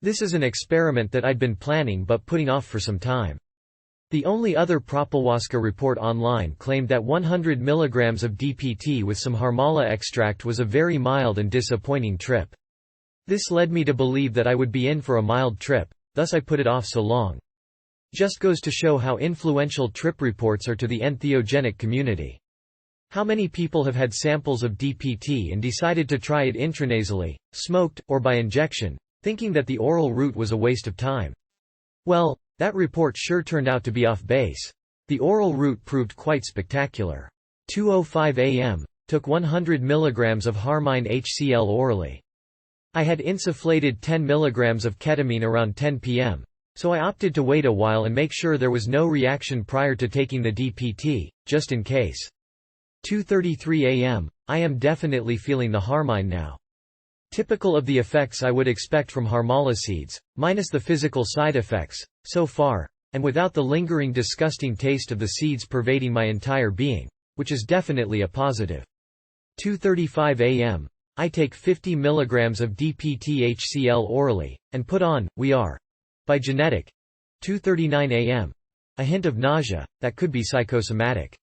This is an experiment that I'd been planning but putting off for some time. The only other PropylHuasca report online claimed that 100 mg of DPT with some Harmala extract was a very mild and disappointing trip. This led me to believe that I would be in for a mild trip, thus I put it off so long. Just goes to show how influential trip reports are to the entheogenic community. How many people have had samples of DPT and decided to try it intranasally, smoked, or by injection, thinking that the oral route was a waste of time? Well, that report sure turned out to be off base. The oral route proved quite spectacular. 2:05 a.m. Took 100 mg of Harmine HCl orally. I had insufflated 10 mg of ketamine around 10 p.m., so I opted to wait a while and make sure there was no reaction prior to taking the DPT, just in case. 2:33 a.m. I am definitely feeling the Harmine now. Typical of the effects I would expect from Harmala seeds, minus the physical side effects, so far, and without the lingering disgusting taste of the seeds pervading my entire being, which is definitely a positive. 2:35 a.m. I take 50 mg of DPT HCl orally, and put on, We Are, by Genetic. 2:39 a.m. A hint of nausea, that could be psychosomatic.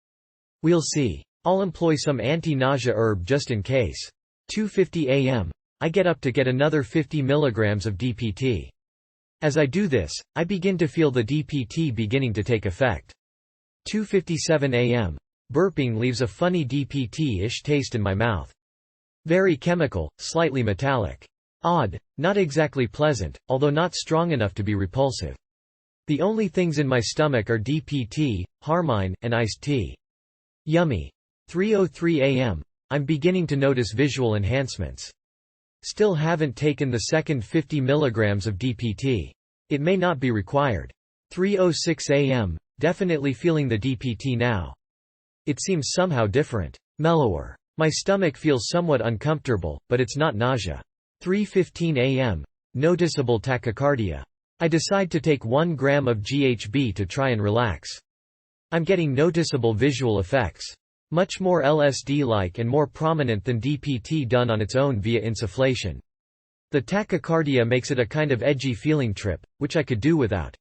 We'll see. I'll employ some anti-nausea herb just in case. 2:50 a.m. I get up to get another 50 mg of DPT. As I do this, I begin to feel the DPT beginning to take effect. 2:57 a.m. Burping leaves a funny DPT-ish taste in my mouth. Very chemical, slightly metallic. Odd, not exactly pleasant, although not strong enough to be repulsive. The only things in my stomach are DPT, Harmine, and iced tea. Yummy. 3:03 a.m. I'm beginning to notice visual enhancements. Still haven't taken the second 50 mg of DPT. It may not be required. 3:06 a.m. Definitely feeling the DPT now. It seems somehow different. Mellower. My stomach feels somewhat uncomfortable, but it's not nausea. 3:15 a.m. Noticeable tachycardia. I decide to take 1 gram of GHB to try and relax. I'm getting noticeable visual effects. Much more LSD-like and more prominent than DPT done on its own via insufflation. The tachycardia makes it a kind of edgy feeling trip, which I could do without.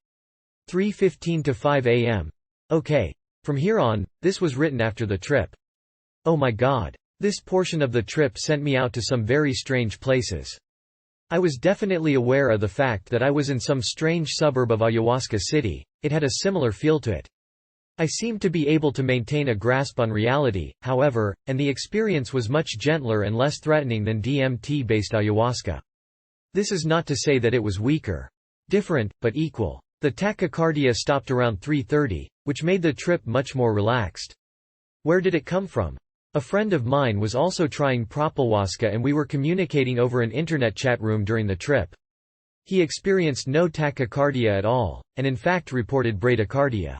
3:15 to 5 a.m. Okay. From here on, this was written after the trip. Oh my god. This portion of the trip sent me out to some very strange places. I was definitely aware of the fact that I was in some strange suburb of Ayahuasca City. It had a similar feel to it. I seemed to be able to maintain a grasp on reality, however, and the experience was much gentler and less threatening than DMT-based ayahuasca. This is not to say that it was weaker. Different, but equal. The tachycardia stopped around 3:30, which made the trip much more relaxed. Where did it come from? A friend of mine was also trying PropylHuasca and we were communicating over an internet chat room during the trip. He experienced no tachycardia at all, and in fact reported bradycardia.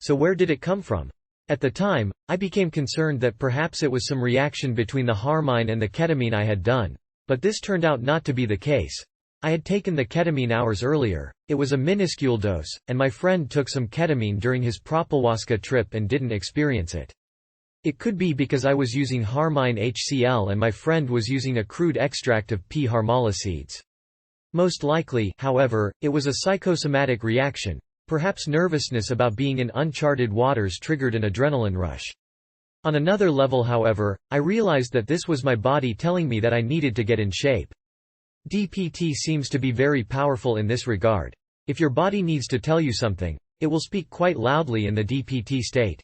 So where did it come from? At the time, I became concerned that perhaps it was some reaction between the Harmine and the ketamine I had done, but this turned out not to be the case. I had taken the ketamine hours earlier, it was a minuscule dose, and my friend took some ketamine during his PropylHuasca trip and didn't experience it. It could be because I was using Harmine HCl and my friend was using a crude extract of P. Harmala seeds. Most likely, however, it was a psychosomatic reaction. Perhaps nervousness about being in uncharted waters triggered an adrenaline rush. On another level, however, I realized that this was my body telling me that I needed to get in shape. DPT seems to be very powerful in this regard. If your body needs to tell you something, it will speak quite loudly in the DPT state.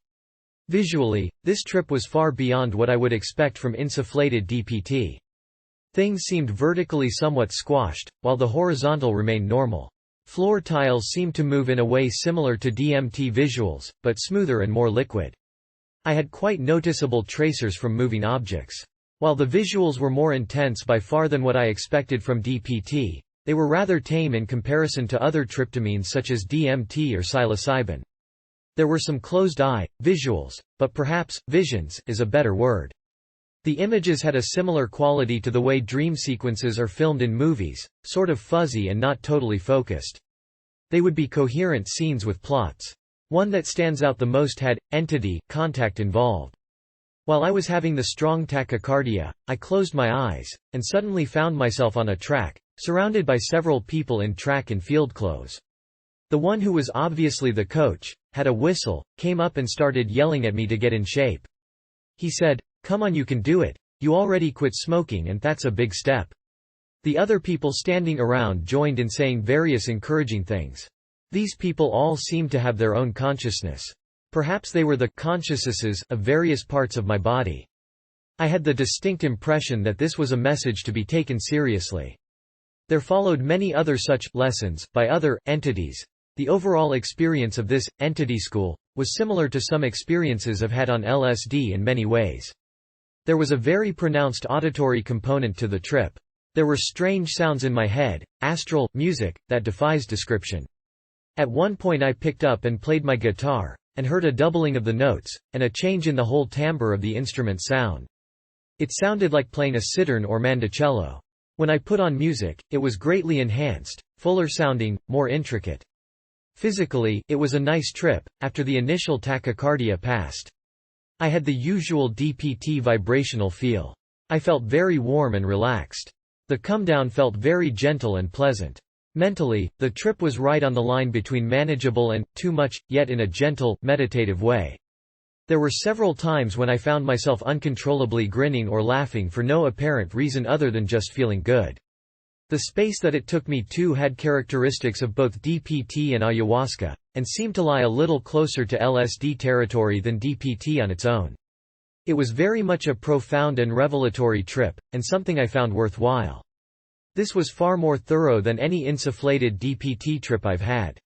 Visually, this trip was far beyond what I would expect from insufflated DPT. Things seemed vertically somewhat squashed, while the horizontal remained normal. Floor tiles seemed to move in a way similar to DMT visuals, but smoother and more liquid. I had quite noticeable tracers from moving objects. While the visuals were more intense by far than what I expected from DPT, they were rather tame in comparison to other tryptamines such as DMT or psilocybin. There were some closed-eye visuals, but perhaps visions is a better word. The images had a similar quality to the way dream sequences are filmed in movies, sort of fuzzy and not totally focused. They would be coherent scenes with plots. One that stands out the most had entity contact involved. While I was having the strong tachycardia, I closed my eyes, and suddenly found myself on a track, surrounded by several people in track and field clothes. The one who was obviously the coach, had a whistle, came up and started yelling at me to get in shape. He said, "Come on, you can do it. You already quit smoking and that's a big step." The other people standing around joined in saying various encouraging things. These people all seemed to have their own consciousness. Perhaps they were the consciousnesses of various parts of my body. I had the distinct impression that this was a message to be taken seriously. There followed many other such lessons by other entities. The overall experience of this entity school was similar to some experiences I've had on LSD in many ways. There was a very pronounced auditory component to the trip. There were strange sounds in my head, astral music that defies description. At one point I picked up and played my guitar, and heard a doubling of the notes, and a change in the whole timbre of the instrument sound. It sounded like playing a citern or mandocello. When I put on music, it was greatly enhanced, fuller sounding, more intricate. Physically, it was a nice trip, after the initial tachycardia passed. I had the usual DPT vibrational feel. I felt very warm and relaxed. The come-down felt very gentle and pleasant. Mentally, the trip was right on the line between manageable and too much, yet in a gentle, meditative way. There were several times when I found myself uncontrollably grinning or laughing for no apparent reason other than just feeling good. The space that it took me to had characteristics of both DPT and ayahuasca, and seemed to lie a little closer to LSD territory than DPT on its own. It was very much a profound and revelatory trip, and something I found worthwhile. This was far more thorough than any insufflated DPT trip I've had.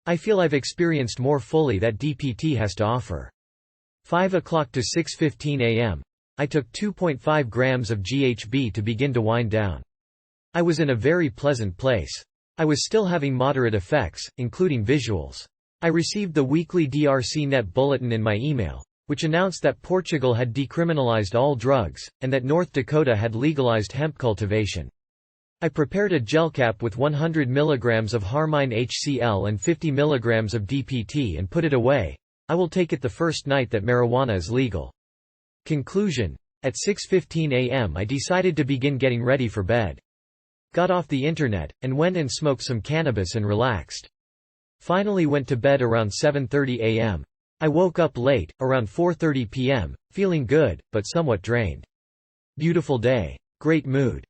I feel I've experienced more fully that DPT has to offer. 5 o'clock to 6:15 a.m. I took 2.5 grams of GHB to begin to wind down. I was in a very pleasant place. I was still having moderate effects, including visuals. I received the weekly DRC-Net bulletin in my email, which announced that Portugal had decriminalized all drugs, and that North Dakota had legalized hemp cultivation. I prepared a gel cap with 100 mg of Harmine HCl and 50 mg of DPT and put it away. I will take it the first night that marijuana is legal. Conclusion. At 6:15 a.m. I decided to begin getting ready for bed. Got off the internet, and went and smoked some cannabis and relaxed. Finally went to bed around 7:30 a.m. I woke up late, around 4:30 p.m., feeling good, but somewhat drained. Beautiful day. Great mood.